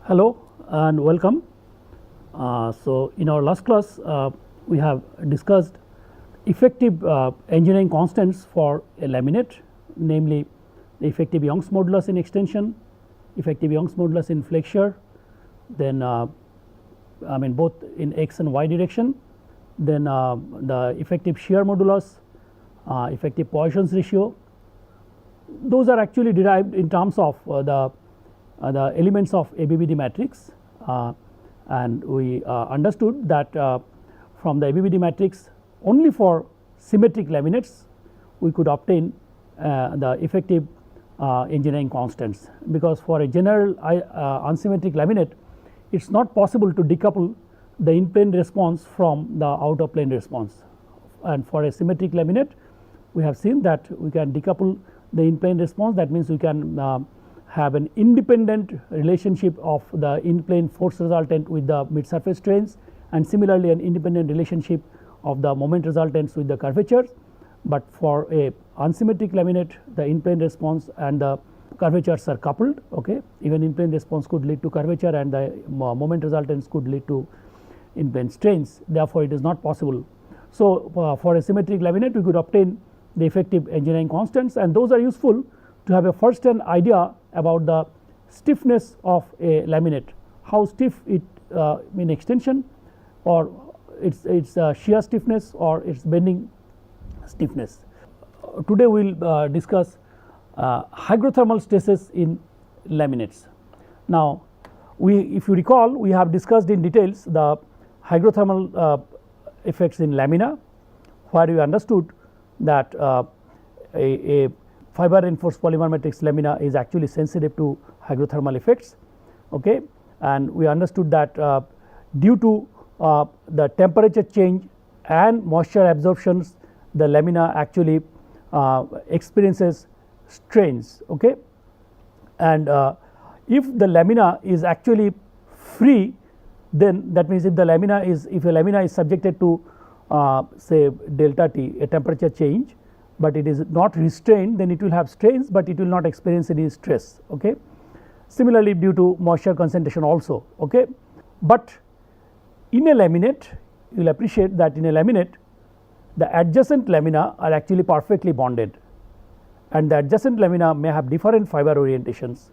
Hello and welcome. So, in our last class we have discussed effective engineering constants for a laminate, namely the effective Young's modulus in extension, effective Young's modulus in flexure, then I mean both in x and y direction, then the effective shear modulus, effective Poisson's ratio. Those are actually derived in terms of the elements of ABBD matrix, and we understood that from the ABBD matrix only for symmetric laminates we could obtain the effective engineering constants, because for a general unsymmetric laminate it is not possible to decouple the in plane response from the out of plane response, and for a symmetric laminate we have seen that we can decouple the in plane response. That means we can have an independent relationship of the in plane force resultant with the mid surface strains, and similarly an independent relationship of the moment resultants with the curvatures. But for a unsymmetric laminate the in plane response and the curvatures are coupled. Okay. Even in plane response could lead to curvature and the moment resultants could lead to in plane strains, therefore it is not possible. So, for a symmetric laminate we could obtain the effective engineering constants, and those are useful to have a first hand idea about the stiffness of a laminate, how stiff it in extension, or its shear stiffness or its bending stiffness. Today we will discuss hygrothermal stresses in laminates. Now, if you recall, we have discussed in details the hygrothermal effects in lamina, where we understood that a fiber reinforced polymer matrix lamina is actually sensitive to hygrothermal effects. Okay. And we understood that due to the temperature change and moisture absorptions, the lamina actually experiences strains. Okay. And if the lamina is actually free, then that means if a lamina is subjected to say delta T, a temperature change, but it is not restrained, then it will have strains, but it will not experience any stress. Okay. Similarly, due to moisture concentration also. Okay. But in a laminate you will appreciate that in a laminate the adjacent lamina are actually perfectly bonded, and the adjacent lamina may have different fiber orientations,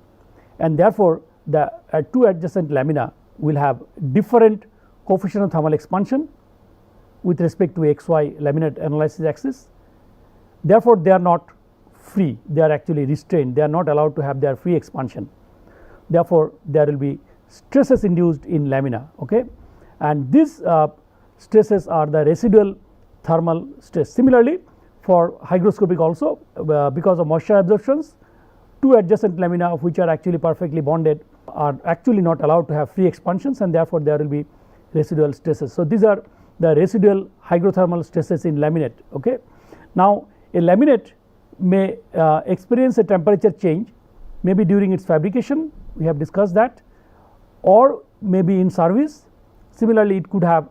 and therefore the two adjacent lamina will have different coefficient of thermal expansion with respect to XY laminate analysis axis. Therefore, they are not free, they are actually restrained, they are not allowed to have their free expansion. Therefore, there will be stresses induced in lamina. Okay. And these stresses are the residual thermal stress. Similarly, for hygroscopic also, because of moisture absorptions, two adjacent lamina which are actually perfectly bonded are actually not allowed to have free expansions, and therefore there will be residual stresses. So, these are the residual hygrothermal stresses in laminate. Okay. Now, a laminate may experience a temperature change, maybe during its fabrication, we have discussed that, or maybe in service. Similarly, it could have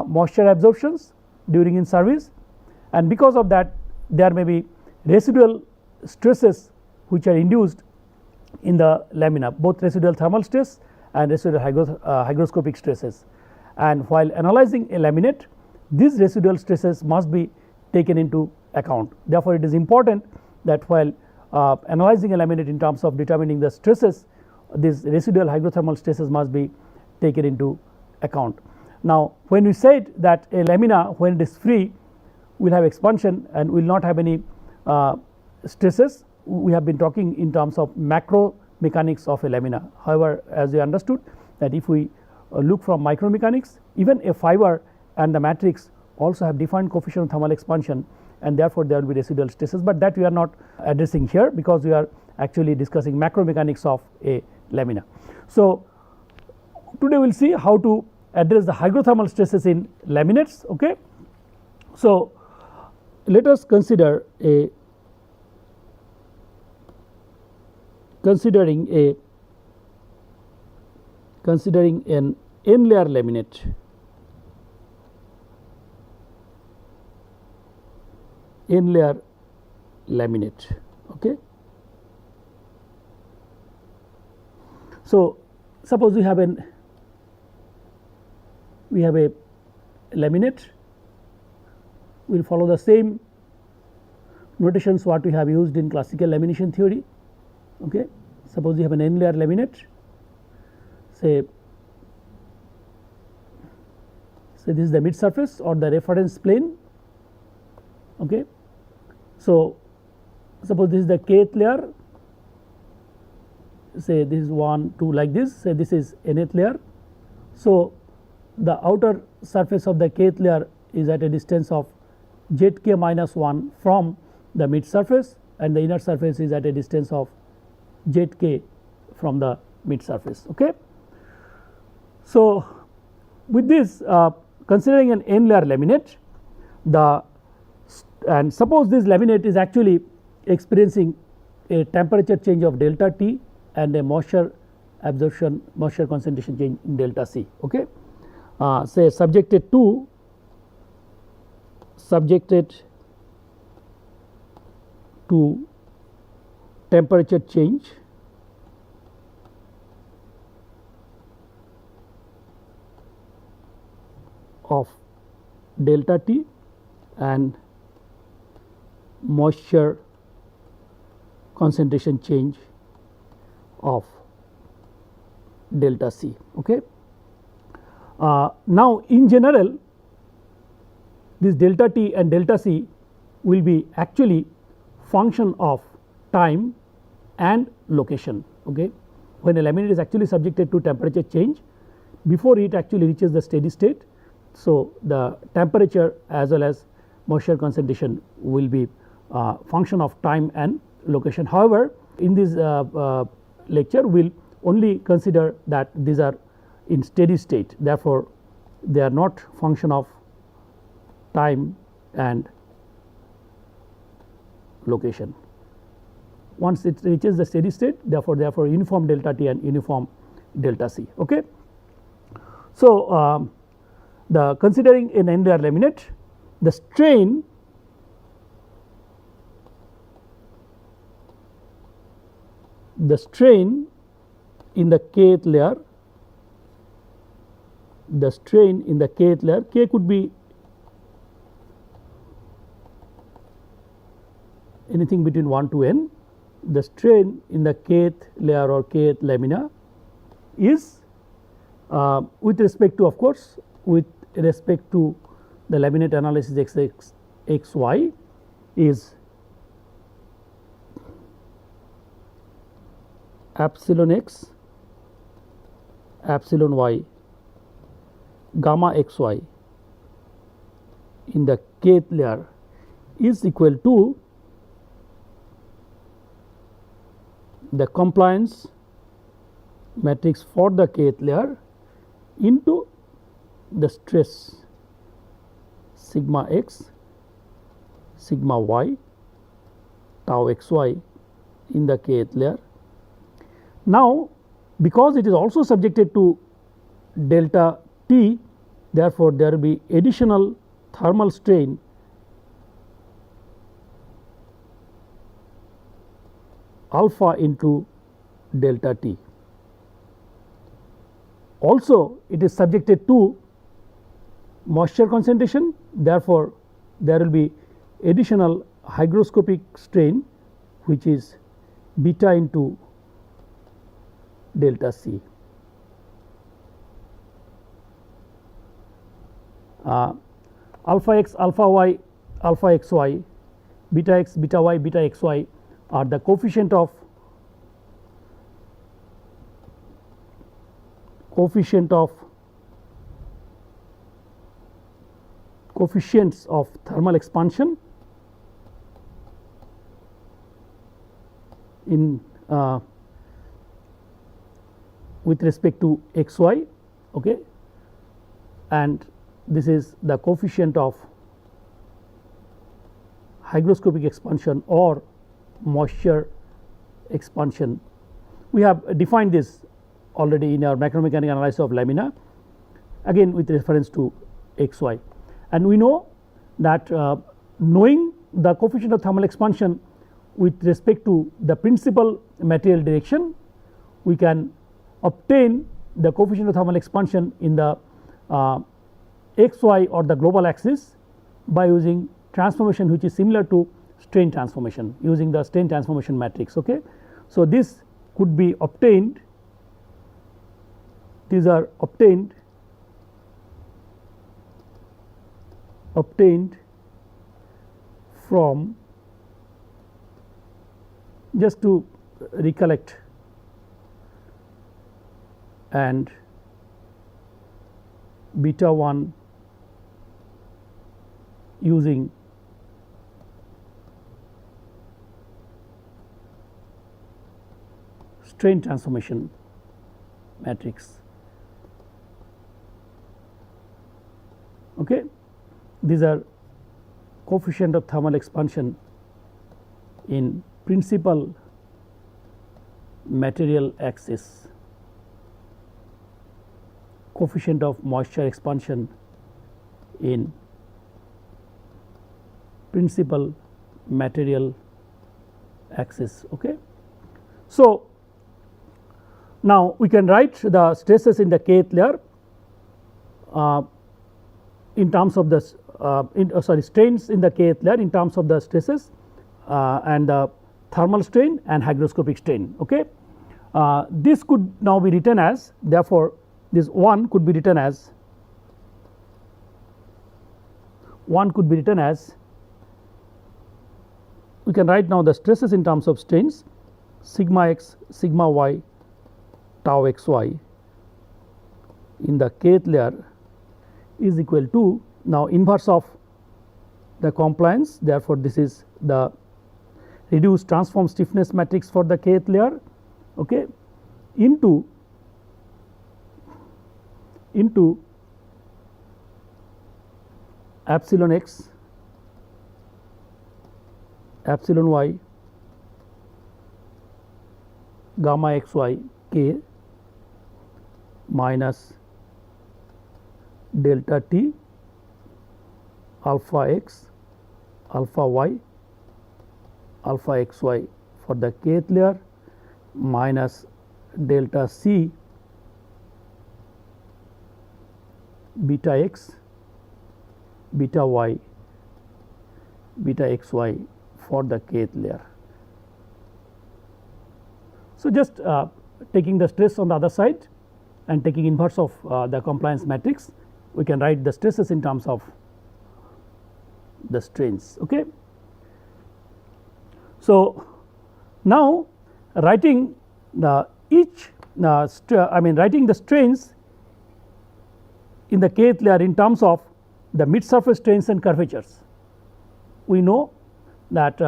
moisture absorptions during in service, and because of that there may be residual stresses which are induced in the lamina, both residual thermal stress and residual hygroscopic stresses. And while analyzing a laminate, these residual stresses must be taken into account. Therefore, it is important that while analyzing a laminate in terms of determining the stresses, these residual hygrothermal stresses must be taken into account. Now, when we said that a lamina when it is free will have expansion and will not have any stresses, we have been talking in terms of macro mechanics of a lamina. However, as we understood that if we look from micromechanics, even a fiber and the matrix also have defined coefficient of thermal expansion, and therefore there will be residual stresses, but that we are not addressing here because we are actually discussing macro mechanics of a lamina. So, today we will see how to address the hygrothermal stresses in laminates. Okay. So, let us consider considering an n layer laminate. N layer laminate. Okay. So, suppose we have a laminate, we will follow the same notations what we have used in classical lamination theory. Okay. Suppose you have an n layer laminate, say this is the mid surface or the reference plane. Okay. So, suppose this is the kth layer, say this is 1 2 like this, say this is nth layer. So, the outer surface of the kth layer is at a distance of zk minus 1 from the mid surface, and the inner surface is at a distance of zk from the mid surface. Okay. So, with this considering an n layer laminate, and suppose this laminate is actually experiencing a temperature change of delta T and a moisture absorption, moisture concentration change in delta C. Okay. Say subjected to temperature change of delta T and moisture concentration change of delta C. Okay. Now, in general this delta T and delta C will be actually function of time and location. Okay. When a laminate is actually subjected to temperature change, before it actually reaches the steady state, so the temperature as well as moisture concentration will be function of time and location. However, in this lecture we will only consider that these are in steady state, therefore, they are not function of time and location. Once it reaches the steady state, therefore uniform delta T and uniform delta C. Okay. So, the considering an n layer laminate, the strain in the kth layer, k could be anything between 1 to n. The strain in the kth layer or kth lamina is with respect to, of course, with respect to the laminate analysis x y is epsilon x, epsilon y, gamma x y in the kth layer is equal to the compliance matrix for the kth layer into the stress sigma x, sigma y, tau x y in the kth layer. Now, because it is also subjected to delta T, therefore, there will be additional thermal strain alpha into delta T. Also, it is subjected to moisture concentration, therefore, there will be additional hygroscopic strain which is beta into delta C. Alpha x, alpha y, alpha x y, beta x, beta y, beta x y are the coefficients of thermal expansion in with respect to x y, okay, and this is the coefficient of hygroscopic expansion or moisture expansion. We have defined this already in our macromechanical analysis of lamina, again with reference to x y, and we know that knowing the coefficient of thermal expansion with respect to the principal material direction, we can obtain the coefficient of thermal expansion in the xy or the global axis by using transformation which is similar to strain transformation, using the strain transformation matrix. Okay. So, this could be obtained, these are obtained from, just to recollect and beta 1 using strain transformation matrix. Okay. These are coefficient of thermal expansion in principal material axis, coefficient of moisture expansion in principal material axis. Okay. So, now we can write the stresses in the kth layer in terms of the strains in the kth layer in terms of the stresses and the thermal strain and hygroscopic strain. Okay. This could now be written as, therefore, this 1 could be written as we can write now the stresses in terms of strains sigma x, sigma y, tau xy in the kth layer is equal to, now inverse of the compliance, therefore, this is the reduced transform stiffness matrix for the kth layer, okay, into epsilon x, epsilon y, gamma xy k minus delta t alpha x, alpha y, alpha xy for the kth layer minus delta c beta x, beta y, beta xy for the kth layer. So, just taking the stress on the other side and taking inverse of the compliance matrix, we can write the stresses in terms of the strains. Okay. So, now writing the writing the strains in the kth layer in terms of the mid surface strains and curvatures. We know that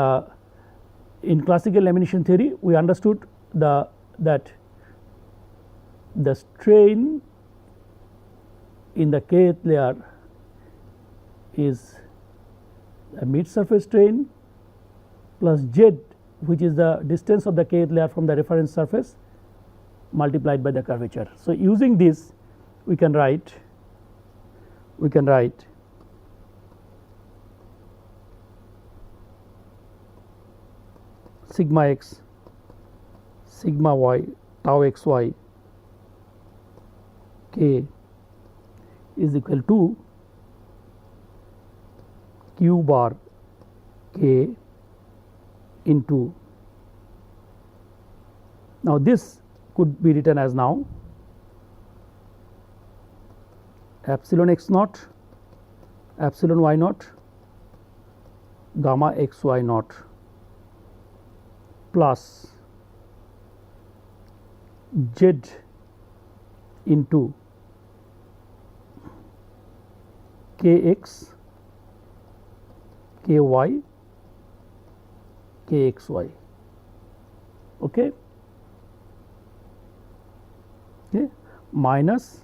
in classical lamination theory we understood that the strain in the kth layer is a mid surface strain plus z, which is the distance of the kth layer from the reference surface multiplied by the curvature. So, using this we can write sigma x, sigma y, tau xy k is equal to q bar k into, now this could be written as now epsilon x naught, epsilon y naught, gamma x y naught plus z into kx, ky, kxy. Okay. Okay. Minus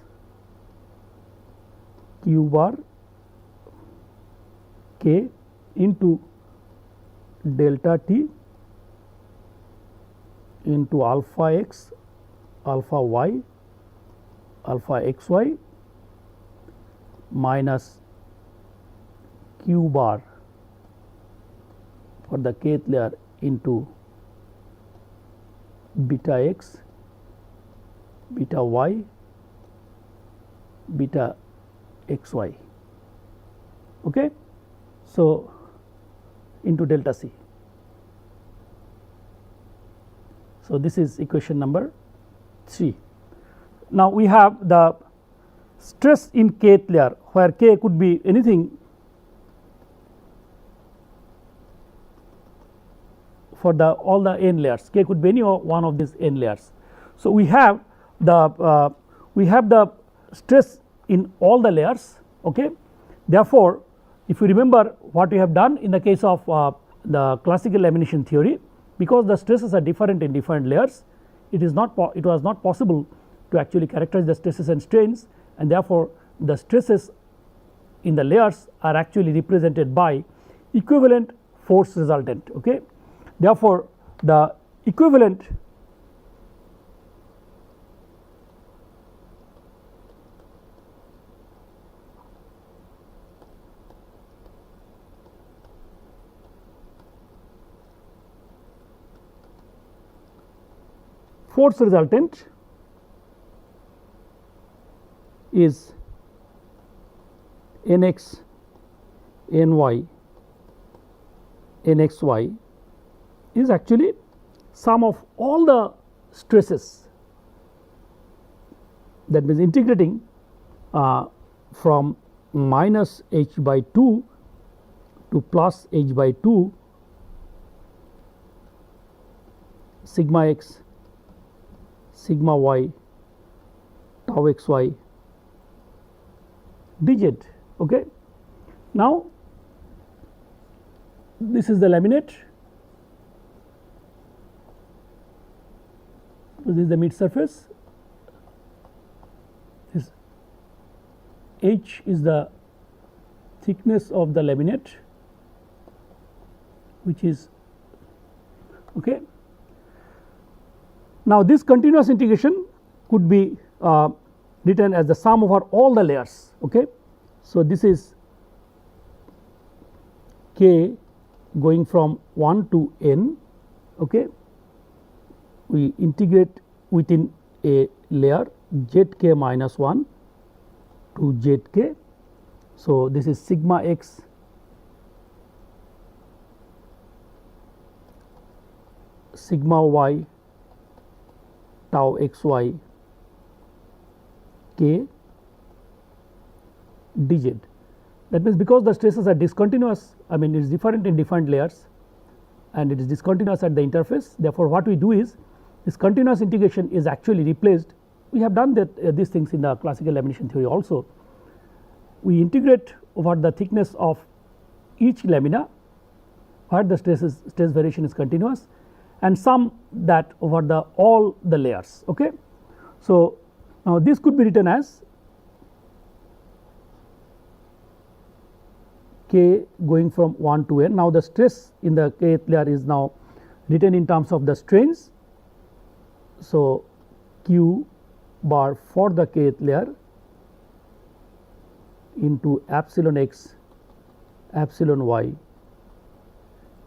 q bar k into delta t into alpha x, alpha y, alpha xy minus q bar for the kth layer into beta x, beta y, beta xy, okay. So into delta C. So this is equation number 3. Now we have the stress in kth layer, where k could be anything for the all the n layers, k could be any one of these n layers. So we have the stress in all the layers, okay. Therefore if you remember what we have done in the case of the classical lamination theory, because the stresses are different in different layers, it was not possible to actually characterize the stresses and strains, and therefore the stresses in the layers are actually represented by equivalent force resultant, okay. Therefore the equivalent force resultant is Nx, Ny, Nxy is actually sum of all the stresses, that means integrating from minus h by 2 to plus h by 2 sigma x, sigma y, tau xy dz, okay. Now this is the laminate, so this is the mid surface, this h is the thickness of the laminate, which is okay. Now this continuous integration could be written as the sum over all the layers, okay. So this is k going from 1 to n, okay. We integrate within a layer zk minus 1 to zk. So this is sigma x sigma y tau xy k dz. That means because the stresses are discontinuous, I mean it is different in different layers and it is discontinuous at the interface. Therefore what we do is this continuous integration is actually replaced. We have done that these things in the classical lamination theory also. We integrate over the thickness of each lamina where the stress variation is continuous, and sum that over the all the layers, okay. So now this could be written as k going from 1 to n. Now the stress in the kth layer is now written in terms of the strains. So q bar for the kth layer into epsilon x, epsilon y,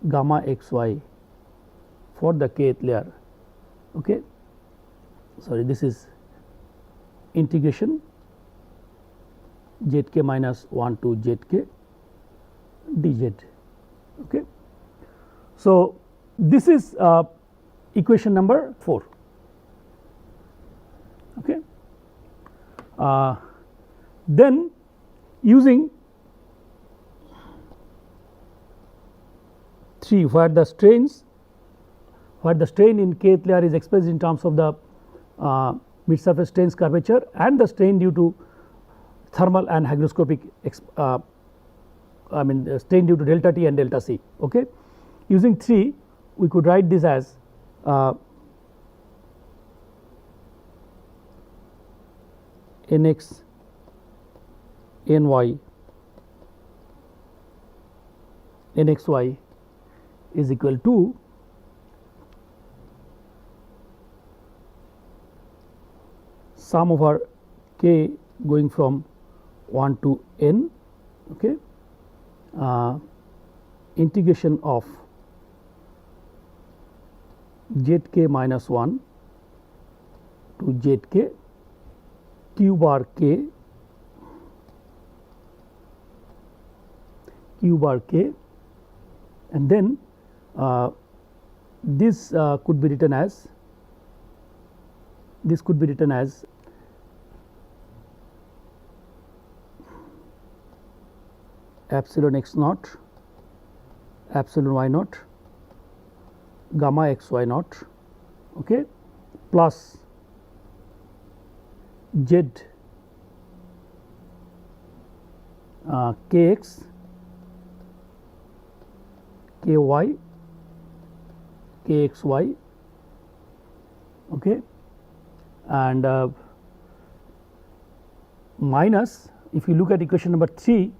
gamma xy for the kth layer, okay. Sorry, this is integration zk minus 1 to zk dz, okay. So this is equation number 4, okay. Then using 3 where the strain in kth layer is expressed in terms of the mid surface strains curvature and the strain due to thermal and hygroscopic strain due to delta T and delta C, okay. Using 3 we could write this as Nx, Ny, Nxy is equal to sum over k going from 1 to n, okay, integration of zk minus 1 to zk, q bar k, and then this could be written as epsilon x naught, epsilon y naught, gamma x y naught, okay, plus z kx, ky, kxy, okay, and minus, if you look at equation number 3,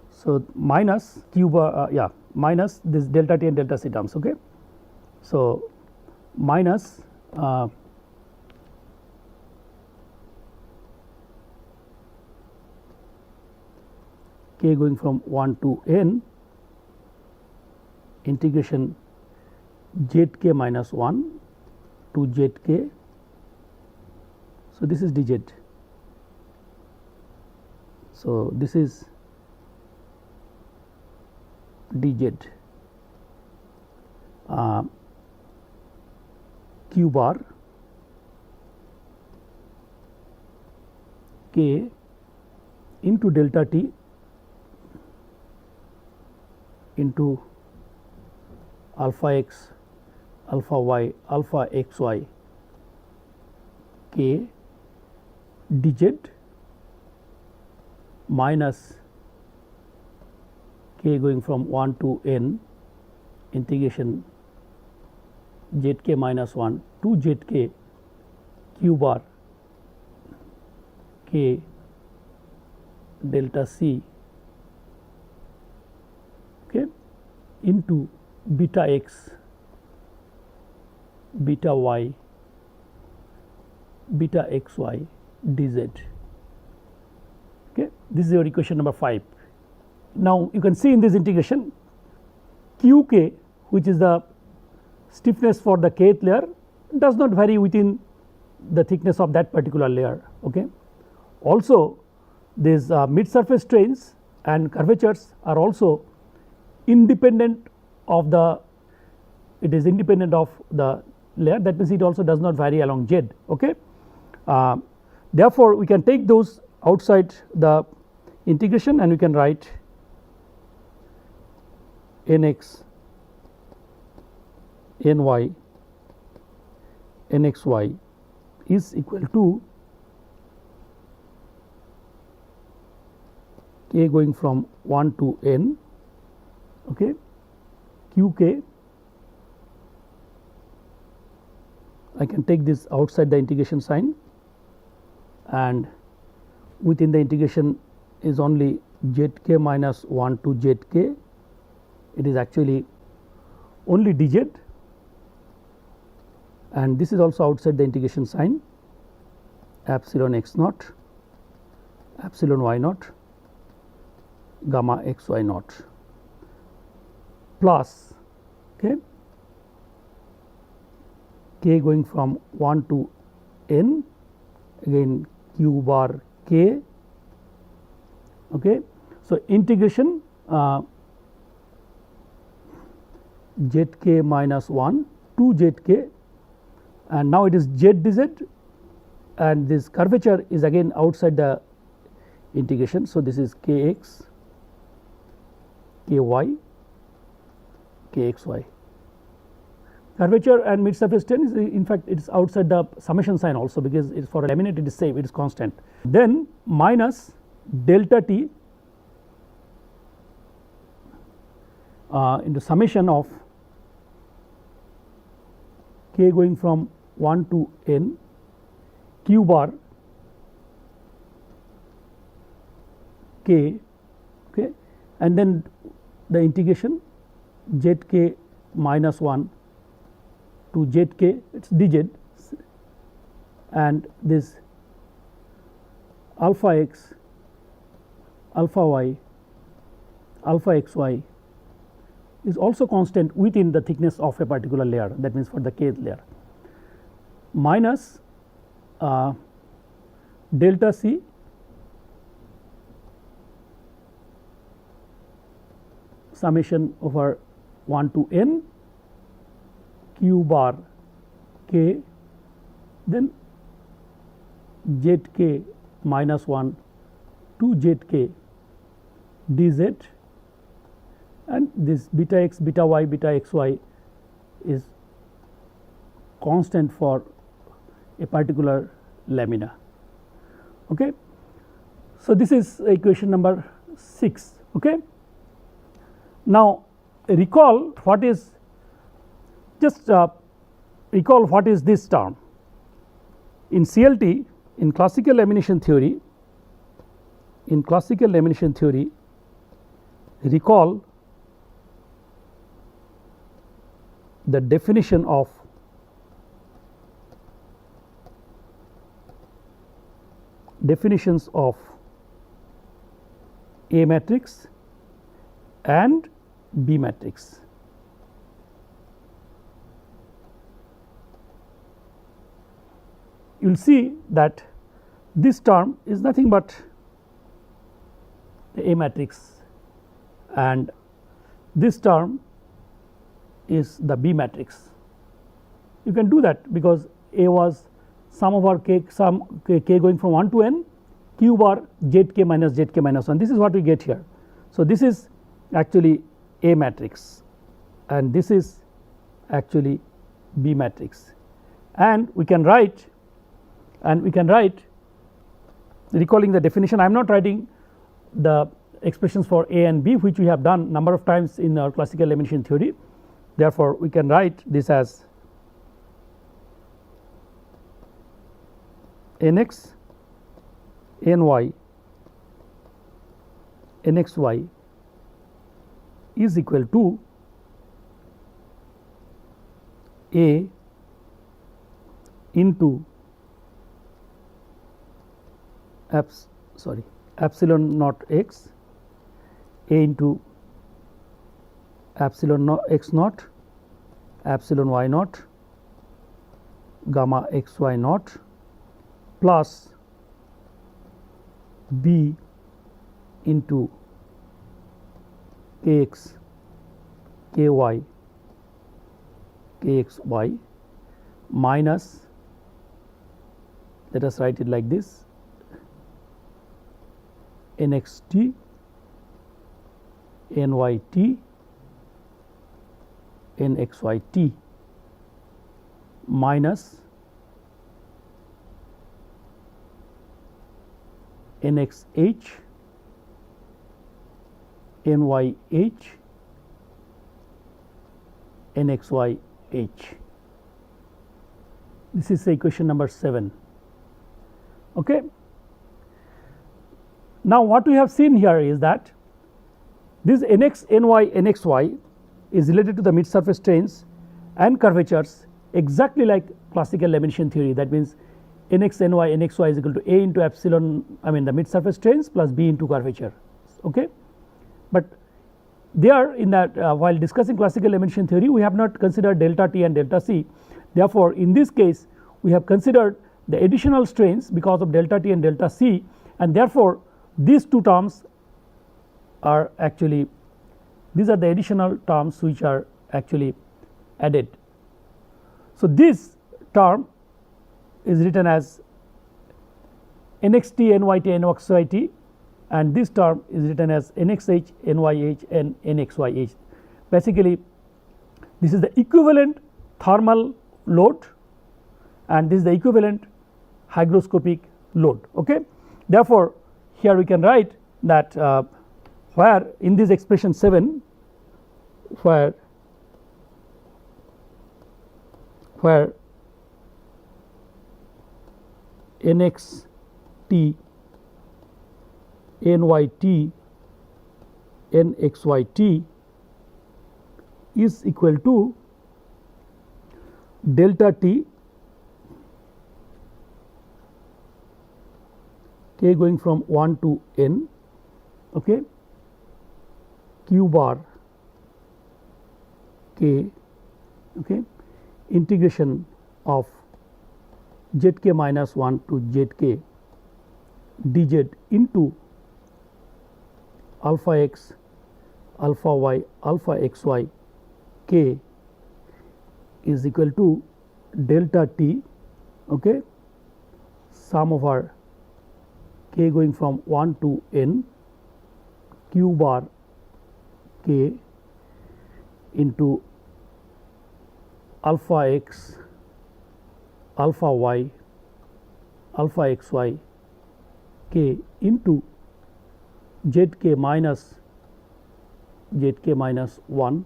so minus q bar minus this delta t and delta c terms, okay. So minus k going from 1 to n integration zk minus 1 to zk. So this is dz. So this is dz q bar k into delta t into alpha x, alpha y, alpha xy k dz minus k going from 1 to n integration zk minus 1 to zk q bar k delta c, okay, into beta x, beta y, beta xy dz. Okay. This is your equation number 5. Now you can see in this integration qk, which is the stiffness for the kth layer, does not vary within the thickness of that particular layer. Okay. Also these mid surface strains and curvatures are also independent of the, it is independent of the layer, that means it also does not vary along z. Okay. Therefore we can take those outside the integration and we can write nx, ny, nxy is equal to k going from 1 to n, okay, qk, I can take this outside the integration sign, and within the integration is only zk minus 1 to zk, it is actually only dz, and this is also outside the integration sign, epsilon x naught, epsilon y naught, gamma x y naught, plus, okay, k going from 1 to n, again q bar k, okay. So integration zk minus 1 to zk, and now it is z dz, and this curvature is again outside the integration. So this is kx, ky, kxy. Curvature and mid surface strain is in fact it is outside the summation sign also, because it is for a laminate it is same, it is constant. Then minus delta t into summation of k going from 1 to n q bar k, okay, and then the integration zk minus 1 to zk, it is dz, and this alpha x, alpha y, alpha xy is also constant within the thickness of a particular layer, that means for the kth layer. minus delta C summation over 1 to n q bar k, then z k minus 1 to z k dz, and this beta x, beta y, beta x y is constant for a particular lamina. Okay. So, this is equation number 6. Okay. Now, recall what is, just recall what is this term. In CLT, in classical lamination theory, recall the definition of definitions of A matrix and B matrix. You will see that this term is nothing but the A matrix, and this term is the B matrix. You can do that because A was sum over k, sum k going from 1 to n, q bar z k minus 1. This is what we get here. So, this is actually A matrix and this is actually B matrix, and we can write recalling the definition. I am not writing the expressions for A and B, which we have done number of times in our classical lamination theory. Therefore, we can write this as nx ny nxy is equal to A into epsilon naught x, A into epsilon naught x naught, epsilon y naught, gamma x y naught, plus B into kx ky kxy minus, let us write it like this, nxt nyt nxyt minus nxh nyh nxyh. This is equation number 7. Okay. Now, what we have seen here is that this nx, ny, nxy is related to the mid surface strains and curvatures exactly like classical lamination theory. That means nx, ny, nxy is equal to A into epsilon, the mid surface strains plus B into curvature. Okay. But there in that while discussing classical lamination theory, we have not considered delta T and delta C. Therefore, in this case we have considered the additional strains because of delta T and delta C, and therefore these two terms are actually, these are the additional terms which are actually added. So, this term is written as nxt, nyt, nxyt, and this term is written as nxh, nyh and nxyh. Basically, this is the equivalent thermal load and this is the equivalent hygroscopic load. Okay. Therefore, here we can write that where in this expression 7 where nx t nyt nxyt is equal to delta t k going from 1 to n, okay, q bar k, okay, integration of zk minus 1 to zk dz into alpha x, alpha y, alpha xy k is equal to delta t, okay, sum of our k going from 1 to n q bar k into alpha x, alpha y, alpha xy k into zk minus 1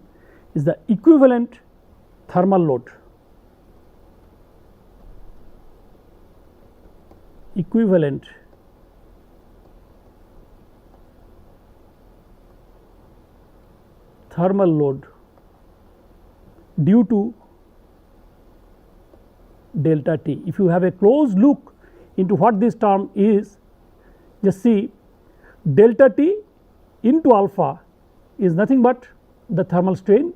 is the equivalent thermal load, equivalent thermal load due to delta T. If you have a close look into what this term is, just see delta T into alpha is nothing but the thermal strain,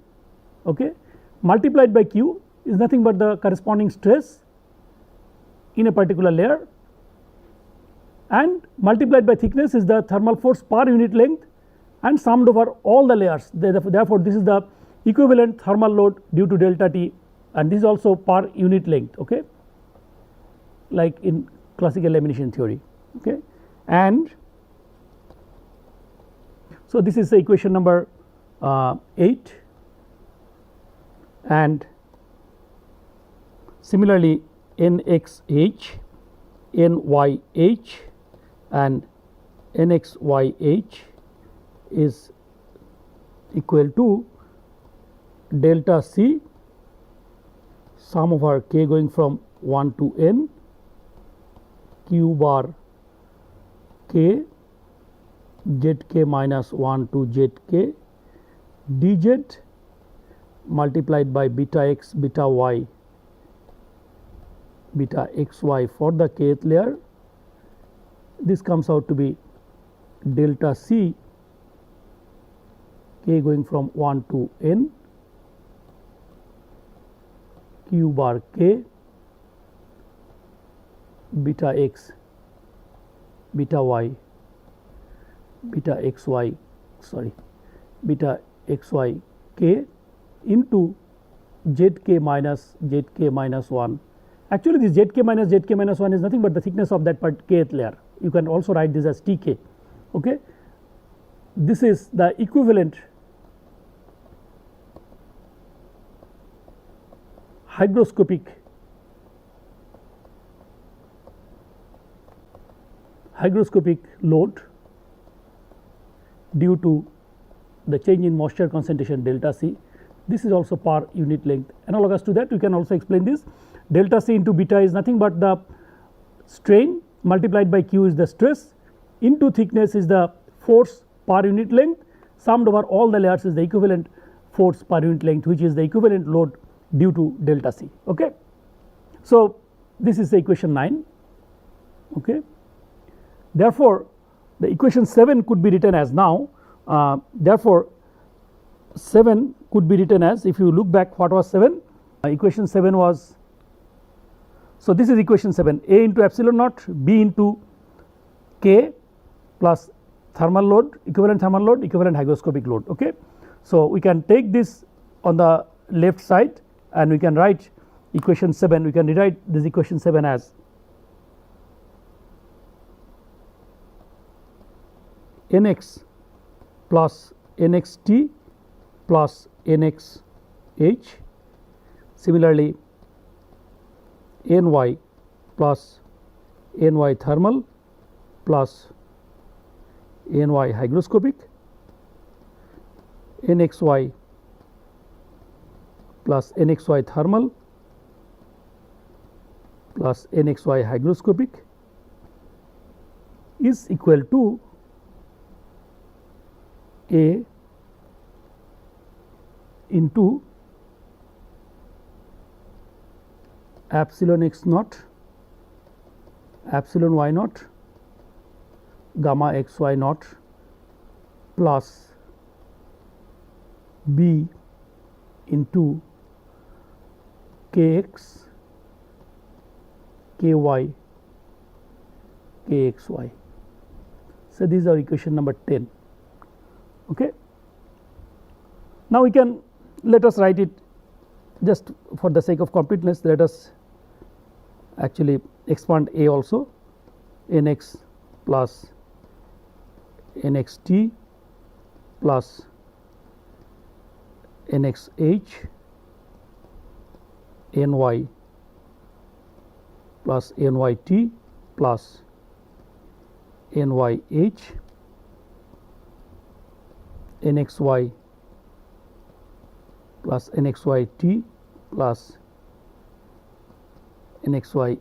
okay, multiplied by Q is nothing but the corresponding stress in a particular layer, and multiplied by thickness is the thermal force per unit length and summed over all the layers. Therefore, this is the equivalent thermal load due to delta T, and this is also per unit length, okay, like in classical lamination theory, okay. And so this is the equation number 8, and similarly nxh, nyh and nxyh is equal to delta C, sum of our k going from 1 to n q bar k zk minus 1 to zk dz multiplied by beta x, beta y, beta xy for the kth layer. This comes out to be delta C k going from 1 to n q bar k beta x, beta y, beta xy, beta xy k into zk minus 1. Actually, this zk minus 1 is nothing but the thickness of that kth layer. You can also write this as tk, okay. This is the equivalent hygroscopic load due to the change in moisture concentration delta C. This is also per unit length. Analogous to that, you can also explain this. Delta C into beta is nothing but the strain multiplied by Q is the stress, into thickness is the force per unit length, summed over all the layers is the equivalent force per unit length, which is the equivalent load due to delta C, okay. So this is the equation 9, okay. Therefore, the equation 7 could be written as now, therefore 7 could be written as, if you look back, what was 7? Equation 7 was, so this is equation 7, A into epsilon naught, B into K plus thermal load, equivalent hygroscopic load, okay. So we can take this on the left side and we can write equation 7, we can rewrite this equation 7 as nx plus nxt plus nxh, similarly ny plus ny thermal plus ny hygroscopic, nxy plus nxy thermal plus nxy hygroscopic is equal to A into epsilon x naught, epsilon y naught, gamma x y naught plus B into kx, ky kxy. So this is our equation number 10. Okay. Now we can, let us write it just for the sake of completeness, let us actually expand A also, nx plus nxt plus nxh ny plus nyt plus nyh nxy plus nxyt plus nxyh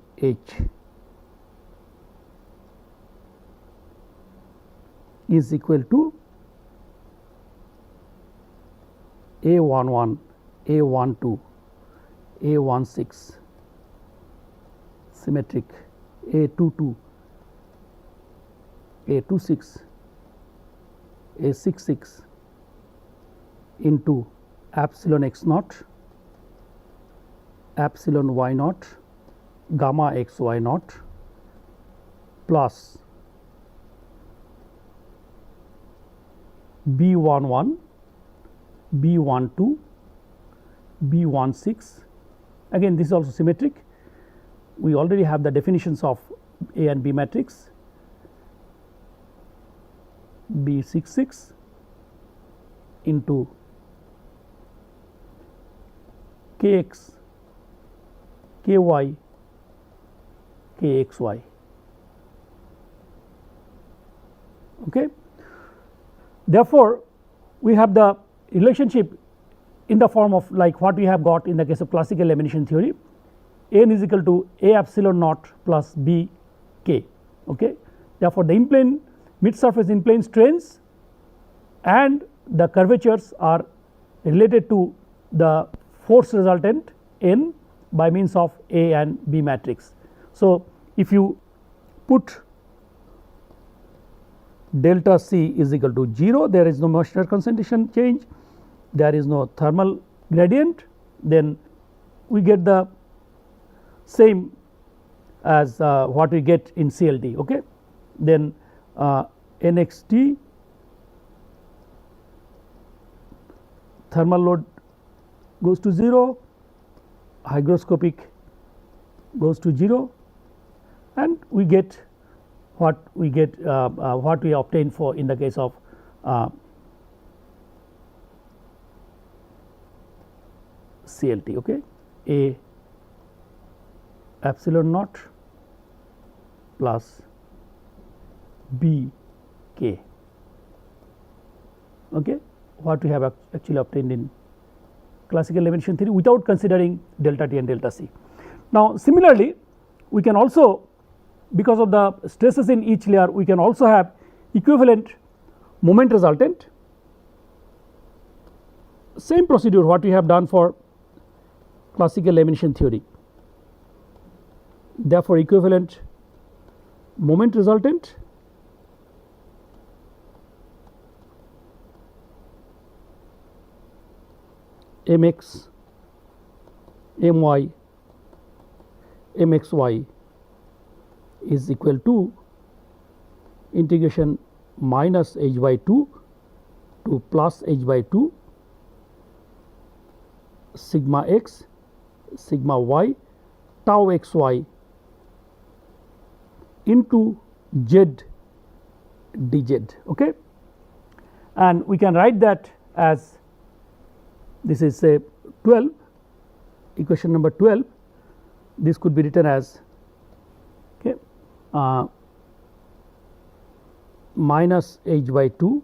is equal to A11, A12, A16 symmetric, A22, A26, A66 into epsilon x naught, epsilon y naught, gamma x y naught plus B11, B12, B16. Again this is also symmetric. We already have the definitions of A and B matrix. B66 into kx, ky, kxy. Okay. Therefore, we have the relationship in the form of like what we have got in the case of classical lamination theory, n is equal to A epsilon naught plus B k. Okay. Therefore, the in-plane mid surface in-plane strains and the curvatures are related to the force resultant n by means of A and B matrix. So, if you put delta C is equal to 0, there is no moisture concentration change, there is no thermal gradient, then we get the same as what we get in CLT. Okay. Then nxt thermal load goes to 0, hygroscopic goes to 0, and we get what we get what we obtain for in the case of CLT. Okay. A epsilon naught plus B k. Okay. What we have actually obtained in classical lamination theory without considering delta T and delta C. Now similarly, we can also, because of the stresses in each layer, we can also have equivalent moment resultant. Same procedure what we have done for classical lamination theory. Therefore, equivalent moment resultant mx, my, mxy is equal to integration minus h by 2 to plus h by 2 sigma x, sigma y, tau xy into z dz. Okay. And we can write that as, this is say 12, equation number 12, this could be written as, okay, minus h by 2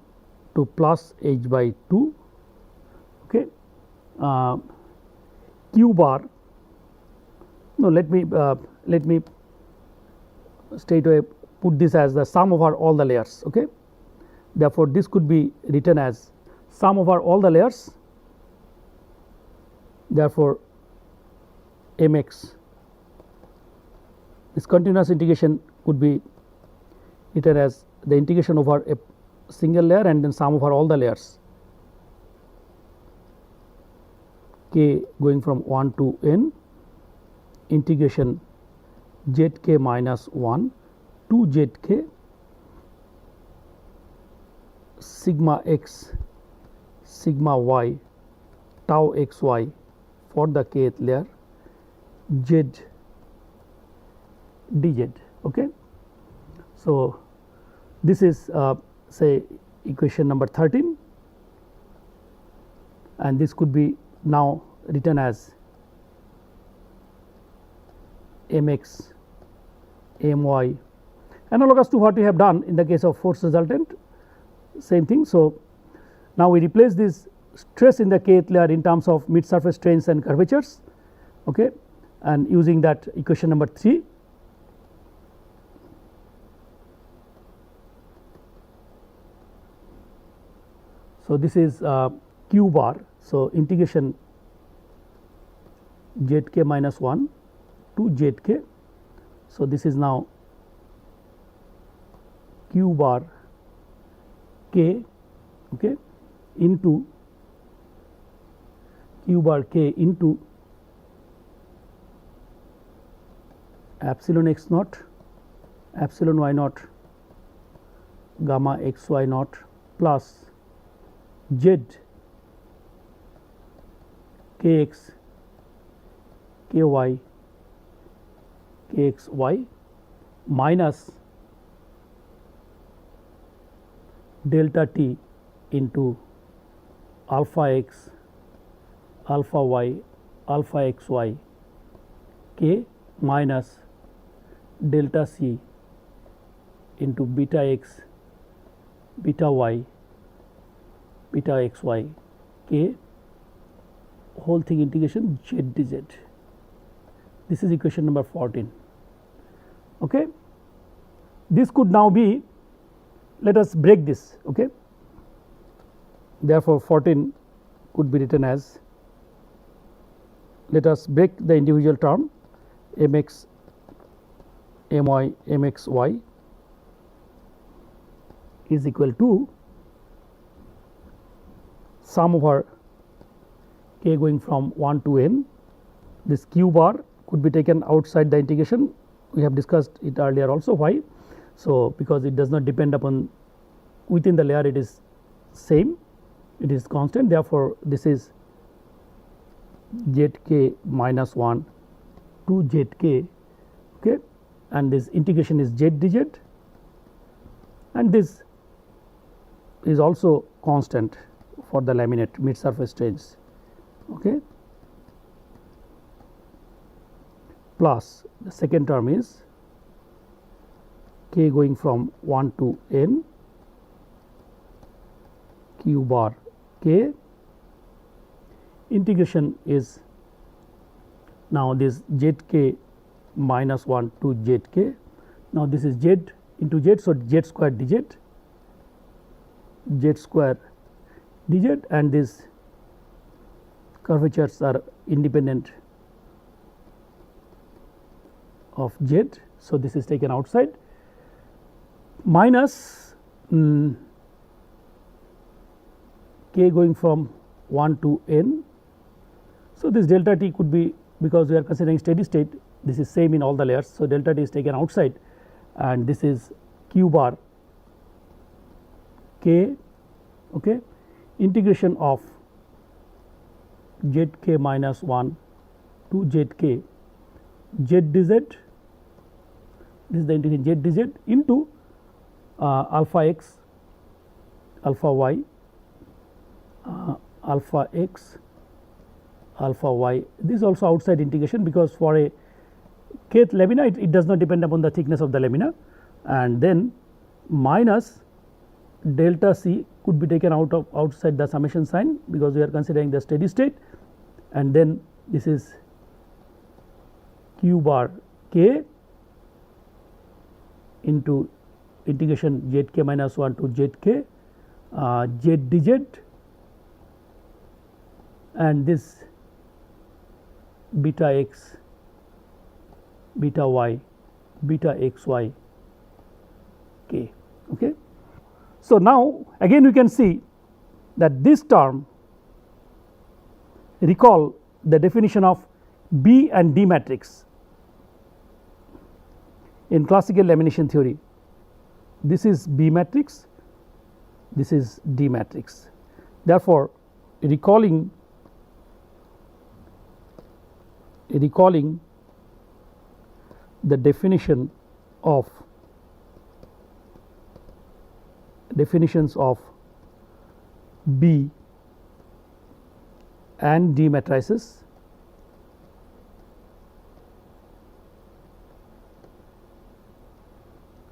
to plus h by 2, okay, q bar, no, let me straight away put this as the sum over all the layers. Okay. Therefore, this could be written as sum over all the layers. Therefore, mx, this continuous integration could be written as the integration over a single layer and then sum over all the layers, k going from 1 to n, integration zk minus 1 to zk sigma x sigma y tau xy for the kth layer z dz. Okay. So, this is say equation number 13, and this could be now written as mx my analogous to what we have done in the case of force resultant, same thing. So, now we replace this stress in the kth layer in terms of mid surface strains and curvatures, okay, and using that equation number 3. So, this is q bar. So, integration zk minus 1 to zk. So, this is now q bar k, okay, into q bar k into epsilon x naught, epsilon y naught, gamma x y naught plus z kx ky kxy minus delta t into alpha x alpha y alpha xy k minus delta c into beta x beta y beta xy k whole thing integration z dz. This is equation number 14. Okay. This could now be, let us break this. Okay. Therefore, 14 could be written as, let us break the individual term mx my mxy is equal to sum over k going from 1 to n. This q bar could be taken outside the integration, we have discussed it earlier also. Why? So, because it does not depend upon within the layer, it is same, it is constant. Therefore, this is zk minus 1 to zk, okay, and this integration is z dz, and this is also constant for the laminate mid surface strains, okay, plus the second term is k going from 1 to n q bar k, integration is now this zk minus 1 to zk. Now, this is z into z. So, z square dz, z square dz, and these curvatures are independent of z. So, this is taken outside minus k going from 1 to n. So, this delta t could be, because we are considering steady state, this is same in all the layers. So, delta t is taken outside, and this is q bar k, okay, integration of zk minus 1 to zk z dz, this is the integration z dz into alpha x alpha y alpha x alpha y. This is also outside integration, because for a kth lamina it does not depend upon the thickness of the lamina, and then minus delta c could be taken outside the summation sign, because we are considering the steady state, and then this is q bar k into integration zk minus 1 to zk z dz, and this beta x beta y beta xy k. Okay. So, now again we can see that this term, recall the definition of B and D matrix. in classical lamination theory. This is B matrix, this is D matrix. Therefore, recalling the definitions of B and D matrices,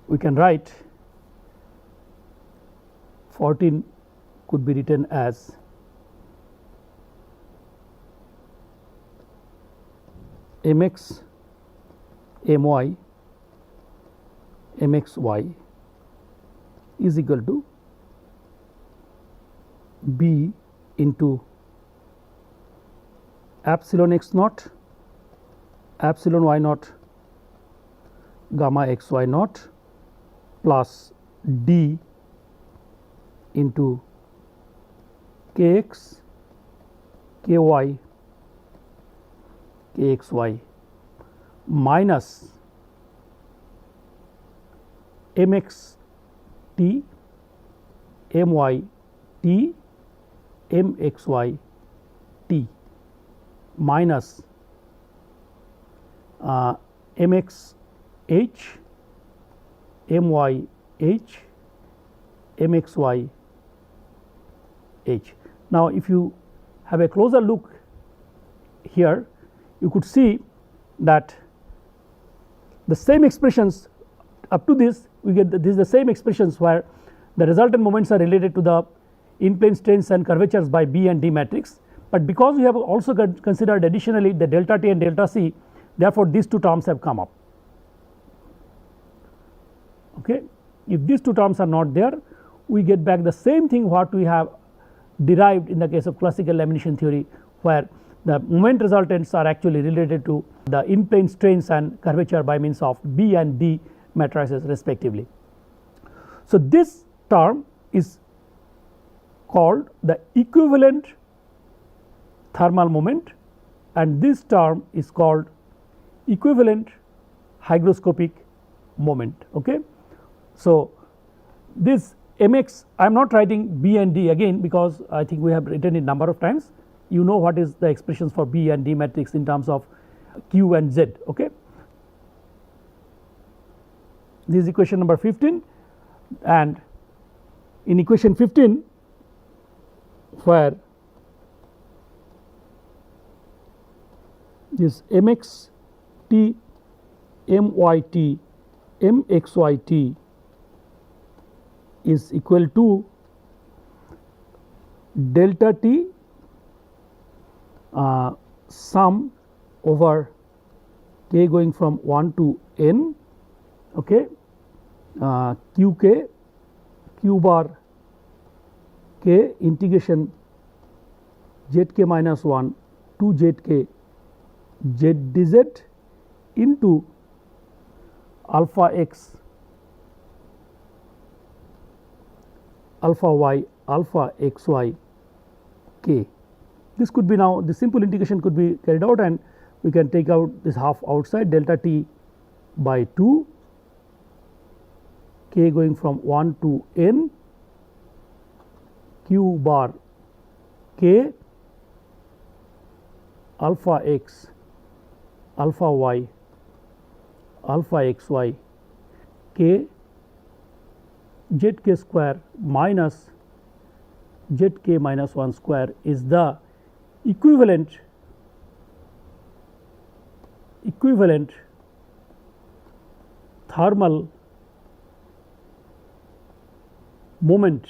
we can write 14 could be written as mx my mxy is equal to B into epsilon x naught, epsilon y naught, gamma x y naught plus D into kx ky kxy minus mx t my t mxy t minus mx h my h mxy h. Now, if you have a closer look here, you could see that the same expressions up to this we get this is the same expressions where the resultant moments are related to the in plane strains and curvatures by B and D matrix, but because we have also considered additionally the delta T and delta C, therefore, these two terms have come up. Okay. If these two terms are not there, we get back the same thing what we have derived in the case of classical lamination theory, where the moment resultants are actually related to the in plane strains and curvature by means of B and D matrices respectively. So, this term is called the equivalent thermal moment, and this term is called equivalent hygroscopic moment. Okay. So, this mx, I am not writing B and D again, because I think we have written it number of times. You know what is the expressions for B and D matrix in terms of Q and Z. Okay. This is equation number 15, and in equation 15 where this mx t my t mxy t is equal to delta T sum over k going from 1 to n, okay, qk q bar k integration zk minus 1 to zk z dz into alpha x alpha y alpha xy k. This could be now the simple integration could be carried out, and we can take out this half outside, delta T by 2 k going from 1 to n q bar k alpha x alpha y alpha xy k zk square minus zk minus 1 square is the equivalent thermal moment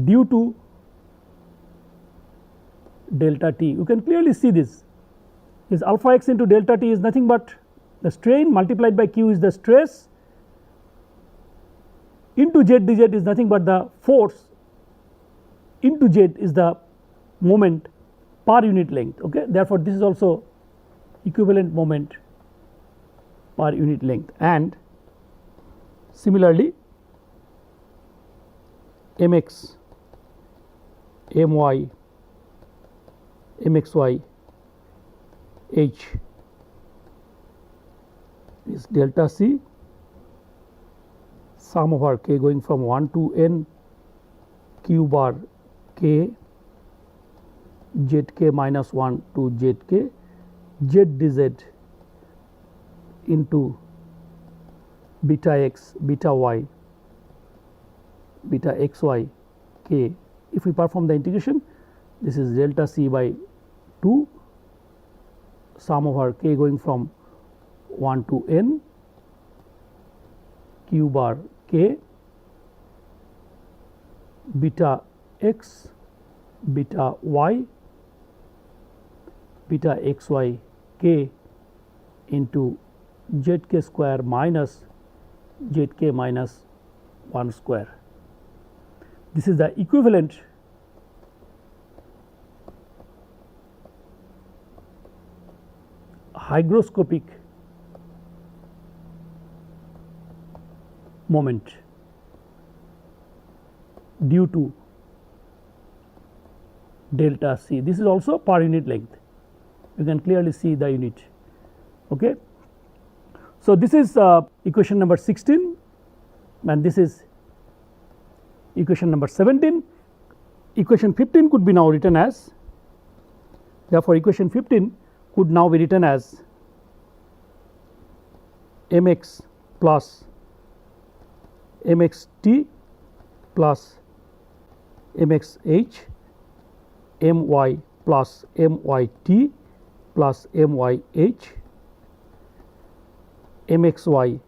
due to delta T. You can clearly see this alpha x into delta T is nothing but the strain multiplied by Q is the stress into Z dz is nothing but the force into Z is the moment per unit length. Okay. Therefore, this is also equivalent moment per unit length, and similarly mx my mxy h is delta C sum over k going from 1 to n q bar k zk minus 1 to zk z dz into beta x, beta y, beta xy k. If we perform the integration, this is delta C by 2 sum over k going from 1 to n q bar k beta x, beta y, beta xy k into zk square minus zk minus 1 square. This is the equivalent hygroscopic moment due to delta C. This is also per unit length. You can clearly see the unit. Okay. So, this is equation number 16 and this is equation number 17. Equation 15 could be now written as, therefore, equation 15 could now be written as mx plus mxt plus mxh my plus myt plus myh mxy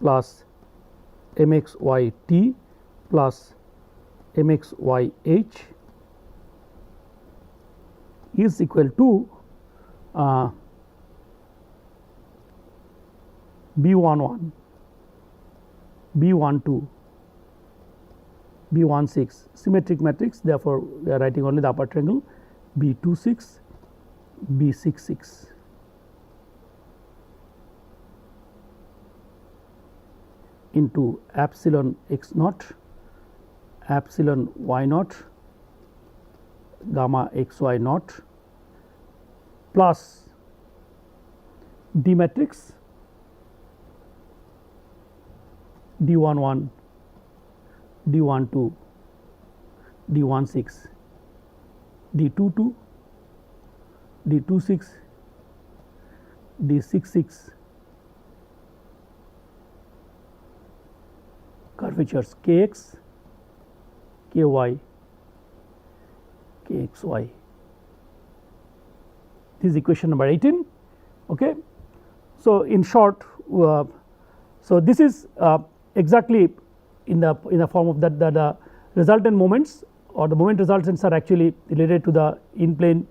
plus mxyt plus mxyh is equal to B11, B12, B16 symmetric matrix. Therefore, we are writing only the upper triangle B26, B66 into epsilon x naught, epsilon y naught, gamma xy naught plus D matrix D11, D12, D16, D22, D26, D66 curvatures kx, ky, kxy. This is equation number 18. Okay. So, in short, so this is exactly in the form of that the resultant moments or the moment resultants are actually related to the in plane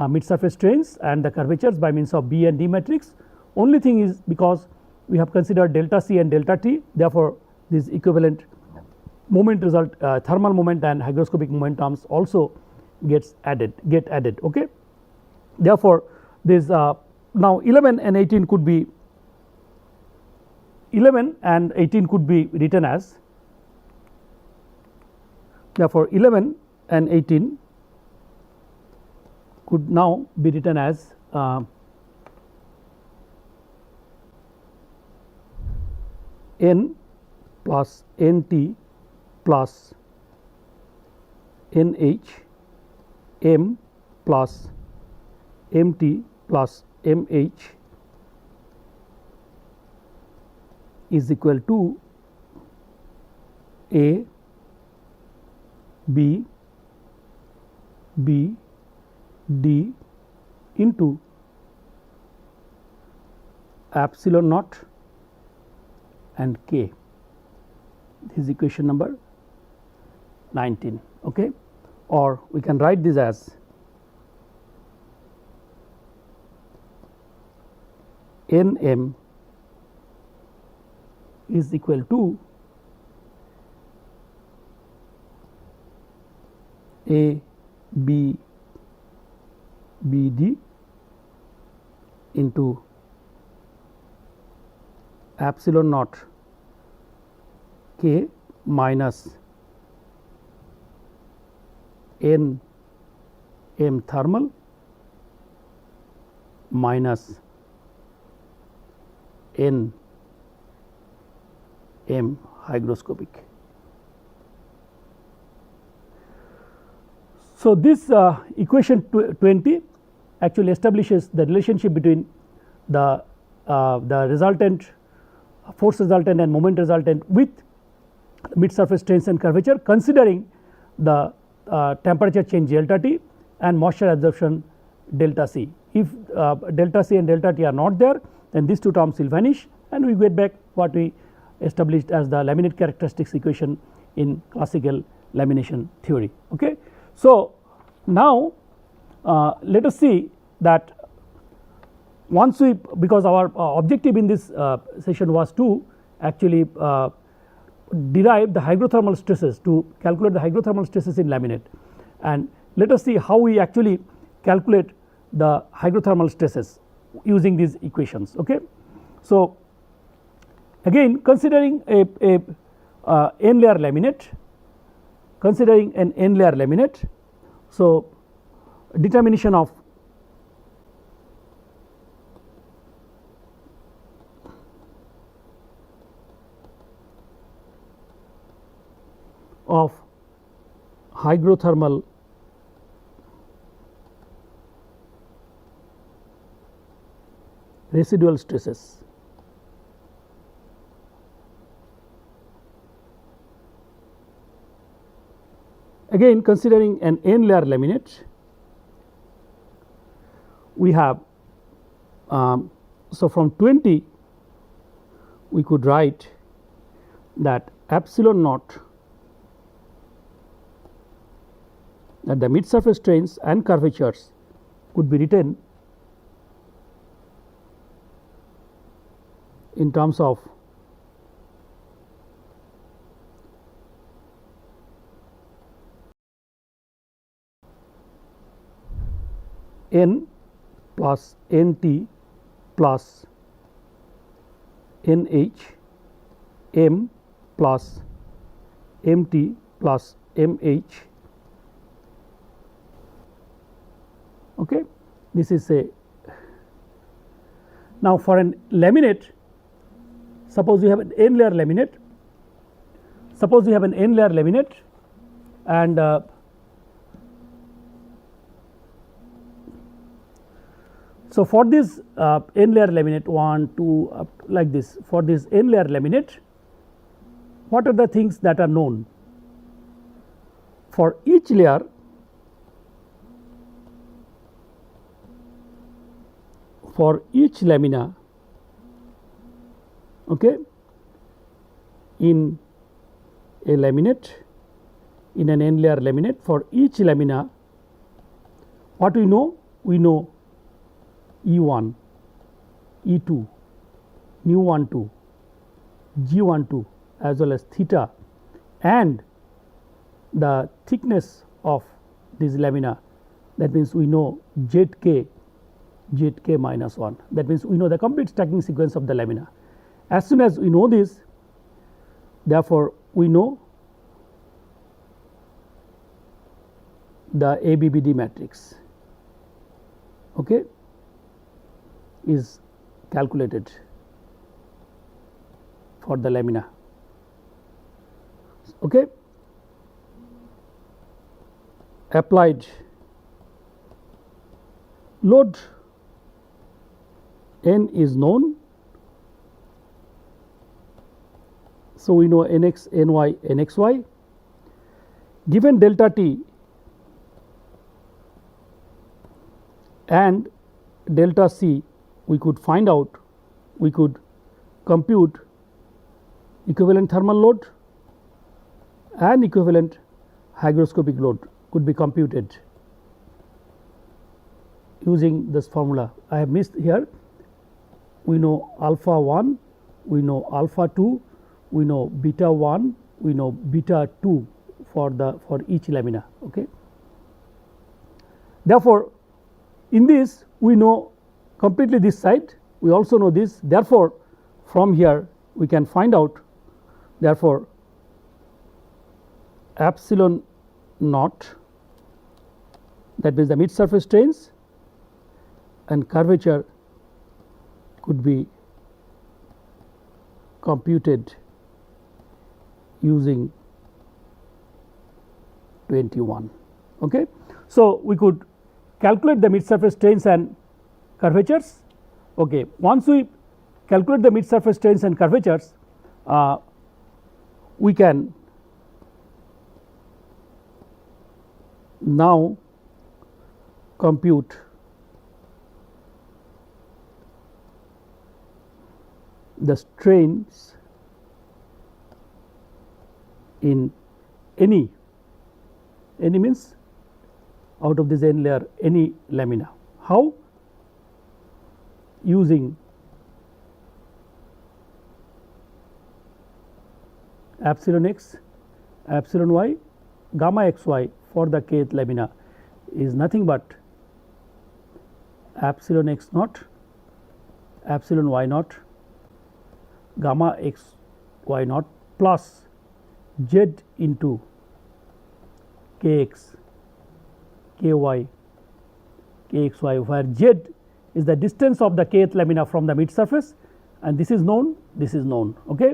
mid surface strains and the curvatures by means of B and D matrix. Only thing is, because we have considered delta C and delta T, therefore, this equivalent moment result thermal moment and hygroscopic moment terms also get added. Okay. Therefore, this now 11 and 18 could be 11 and 18 could be written as, therefore, 11 and 18 could now be written as n plus nt plus nh m plus mt plus mh is equal to A, B, B, D into epsilon naught and K. This is equation number 19. Okay. Or we can write this as Nm is equal to A, B, B, D into epsilon naught K minus N M thermal minus N M hygroscopic. So, this equation 20 actually establishes the relationship between the resultant force resultant and moment resultant with mid surface strains and curvature, considering the temperature change delta T and moisture absorption delta C. If delta C and delta T are not there, then these two terms will vanish and we get back what we established as the laminate characteristics equation in classical lamination theory. Okay. So, now let us see that once we, because our objective in this session was to actually derive the hygrothermal stresses, to calculate the hygrothermal stresses in laminate, and let us see how we actually calculate the hygrothermal stresses using these equations. Okay. So, again considering a n layer laminate, considering an n layer laminate. So, determination of hygrothermal residual stresses. Again considering an n layer laminate, we have so from 20 we could write that epsilon naught, that the mid surface strains and curvatures could be written in terms of N plus Nt plus Nh M plus Mt plus Mh. Okay. This is a, now for an laminate, suppose you have an n layer laminate, suppose you have an n layer laminate and so for this n layer laminate 1, 2 like this, for this n layer laminate, what are the things that are known? For each layer, for each lamina, okay, in a laminate, in an n layer laminate, for each lamina, what we know? We know E1, E2, nu12, G12 as well as theta and the thickness of this lamina, that means we know Zk, Zk minus 1, that means we know the complete stacking sequence of the lamina. As soon as we know this, therefore, we know the ABBD matrix, okay, is calculated for the lamina. Okay. Applied load N is known. So, we know Nx, Ny, Nxy. Given delta T and delta C, we could find out, we could compute equivalent thermal load and equivalent hygroscopic load could be computed using this formula. I have missed here. We know alpha 1, we know alpha 2, we know beta 1, we know beta 2 for each lamina. Okay. Therefore, in this we know completely this side, we also know this. Therefore, from here we can find out, therefore, epsilon naught, that means the mid surface strains and curvature could be computed using 21. Okay. So, we could calculate the mid surface strains and curvatures. Okay. Once we calculate the mid surface strains and curvatures, we can now compute the strains in any means out of this n layer any lamina. How? Using epsilon x, epsilon y, gamma xy for the kth lamina is nothing but epsilon x naught, epsilon y naught, gamma x y naught plus z into kx, ky, kxy, where z is the distance of the kth lamina from the mid surface, and this is known, this is known. Okay.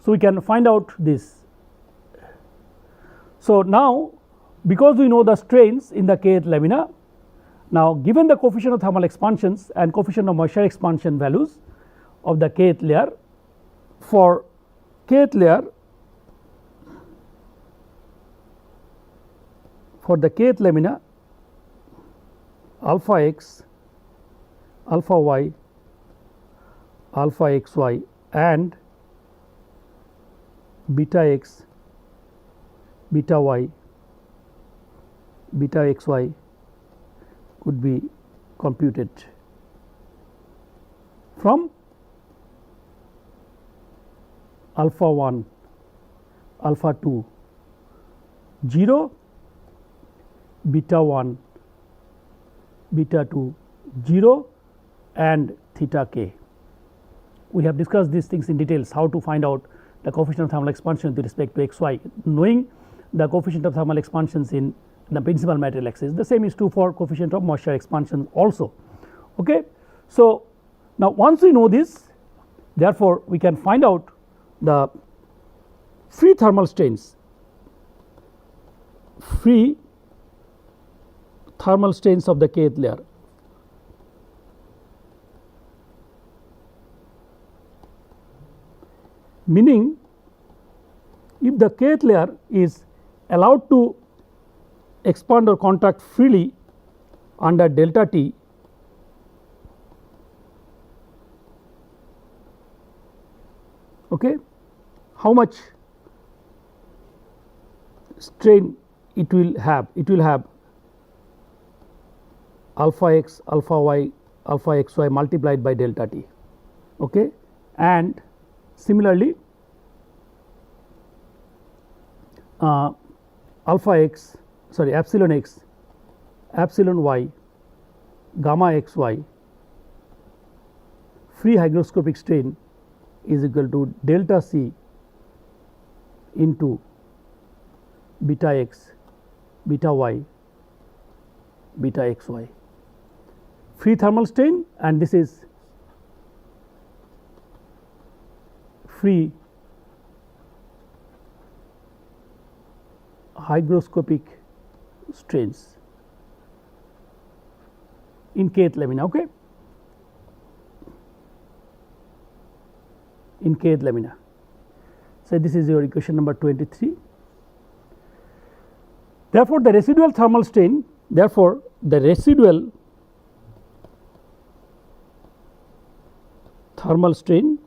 So, we can find out this. So, now because we know the strains in the kth lamina, now given the coefficient of thermal expansions and coefficient of moisture expansion values of the kth layer, for kth layer, for the kth lamina, alpha x, alpha y, alpha xy and beta x, beta y, beta xy could be computed from alpha 1, alpha 2, 0, beta 1, beta 2, 0 and theta k. We have discussed these things in details, how to find out the coefficient of thermal expansion with respect to xy, knowing the coefficient of thermal expansions in the principal material axis. The same is true for coefficient of moisture expansion also. Okay. So, now once we know this, therefore, we can find out the free thermal strains, free thermal strains of the kth layer. Meaning, if the kth layer is allowed to expand or contract freely under delta T, okay, how much strain it will have? It will have alpha x, alpha y, alpha xy multiplied by delta T. Okay. And similarly, alpha x, sorry, epsilon x, epsilon y, gamma xy, free hygroscopic strain is equal to delta C into beta x, beta y, beta xy. Free thermal strain, and this is free hygroscopic strains in kth lamina. Okay. In kth lamina. So, this is your equation number 23. Therefore, the residual thermal strain, therefore, the residual thermal strain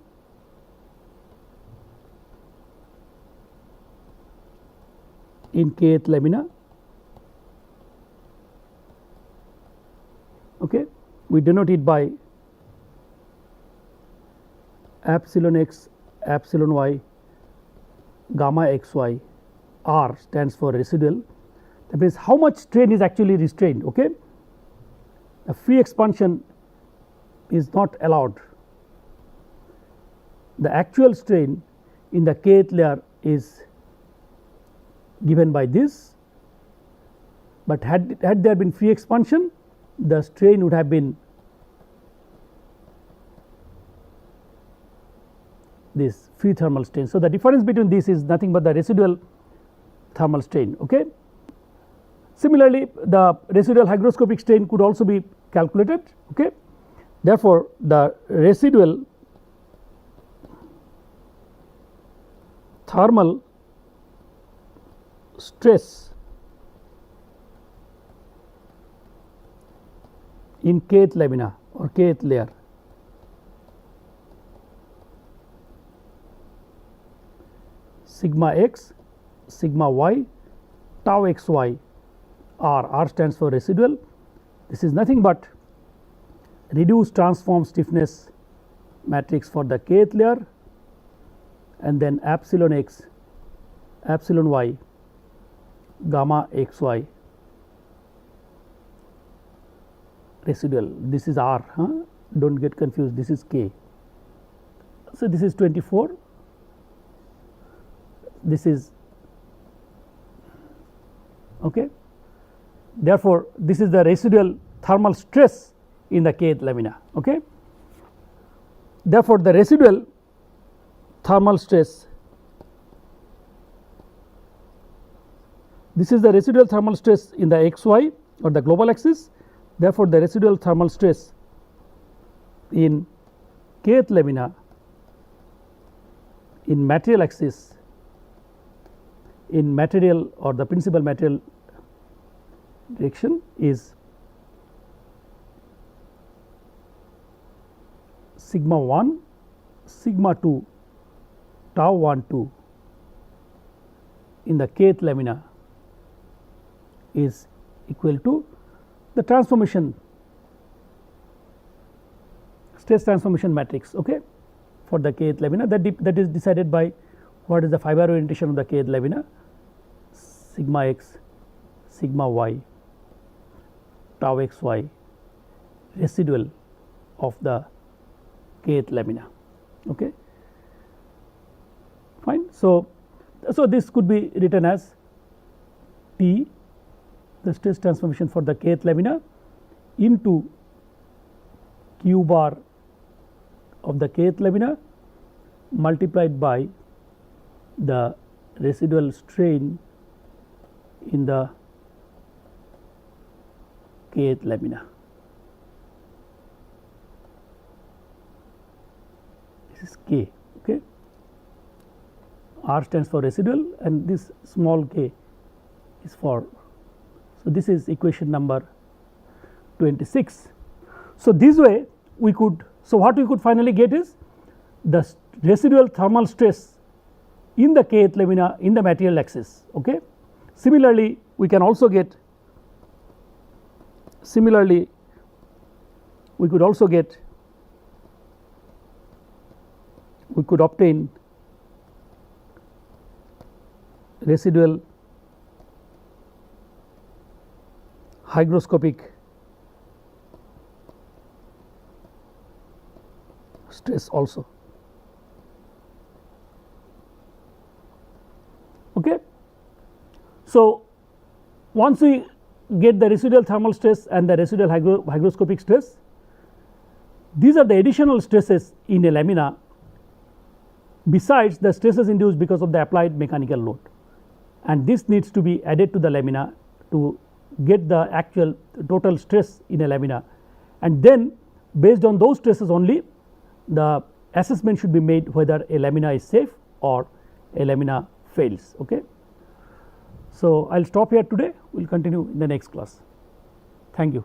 in kth lamina, okay, we denote it by epsilon x, epsilon y, gamma xy, R stands for residual. That means how much strain is actually restrained. Okay, a free expansion is not allowed. The actual strain in the kth layer is given by this, but had there been free expansion, the strain would have been this free thermal strain. So, the difference between this is nothing but the residual thermal strain. Okay. Similarly, the residual hygroscopic strain could also be calculated. Okay. Therefore, the residual thermal stress in kth lamina or kth layer sigma x, sigma y, tau xy R stands for residual. This is nothing but reduced transform stiffness matrix for the kth layer, and then epsilon x, epsilon y, gamma xy residual. This is R, do not get confused, this is K. So, this is 24, this is okay. Therefore, this is the residual thermal stress in the kth lamina. Okay. Therefore, the residual thermal stress, this is the residual thermal stress in the xy or the global axis. Therefore, the residual thermal stress in kth lamina in material axis, in material or the principal material direction is sigma 1, sigma 2, tau 1 2 in the kth lamina is equal to the transformation stress transformation matrix, okay, for the kth lamina, that is decided by what is the fiber orientation of the kth lamina, sigma x, sigma y, tau xy residual of the kth lamina. Okay. Fine. So, this could be written as T, the stress transformation for the kth lamina, into q bar of the kth lamina multiplied by the residual strain in the kth lamina. This is K. Okay. R stands for residual and this small k is for. So, this is equation number 26. So, this way we could, so what we could finally get is the residual thermal stress in the kth lamina in the material axis. Okay. Similarly, we can also get, similarly we could also get, we could obtain residual hygroscopic stress also. Okay. So, once we get the residual thermal stress and the residual hygroscopic stress, these are the additional stresses in a lamina besides the stresses induced because of the applied mechanical load, and this needs to be added to the lamina to get the actual total stress in a lamina, and then based on those stresses only the assessment should be made whether a lamina is safe or a lamina fails. Okay. So, I will stop here today, we will continue in the next class. Thank you.